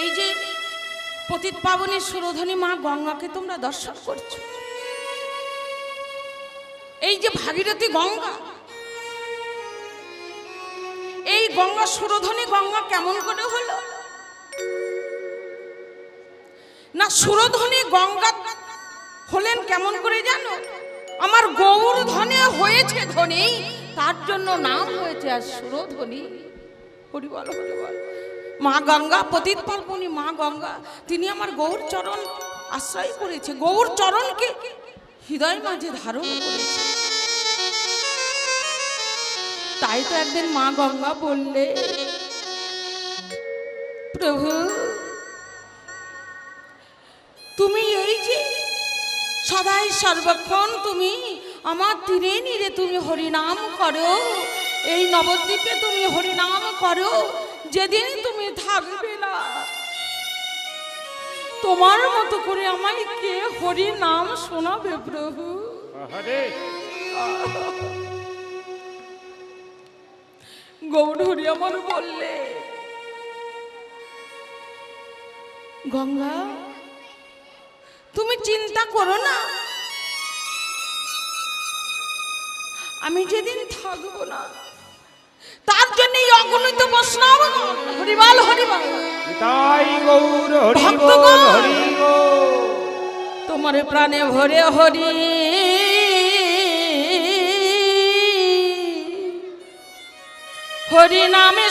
এই যে পতিত পাবনী সুরধনী মা গঙ্গাকে তোমরা দর্শন করছো, এই যে ভাগীরথী গঙ্গা, এই গঙ্গা সুরধনী গঙ্গা কেমন করে হলো না? সুরধনী গঙ্গা হলেন কেমন করে জানো? আমার গৌর ধনে হয়েছে ধনী, তার জন্য নাম হয়েছে আর সুরধনী। হরি বল হরি বল। মা গঙ্গা, পতিত পাবনী মা গঙ্গা, তিনি আমার গৌর চরণ আশ্রয় করেছে, গৌর চরণকে হৃদয় মাঝে ধারণ করেছে। তাই তো একদিন মা গঙ্গা বললে, প্রভু তুমি এই যে সদাই সর্বক্ষণ তুমি আমার তীরে নীরে তুমি হরিনাম করো, এই নবদ্বীপে তুমি হরিনাম করো, যেদিন তুমি থাকবে না তোমার মতো করে আমায় কে হরিনাম শোনাবে প্রভু? গৌরহরি আমার বললে, গঙ্গা তুমি চিন্তা করো না, আমি যেদিন থাকবো না তার জন্য এই অগণিত বৈষ্ণব হরিবল হরিবল তাই গৌর হরিবল হরিবল তোমার প্রাণে ভরে হরি হরি নামে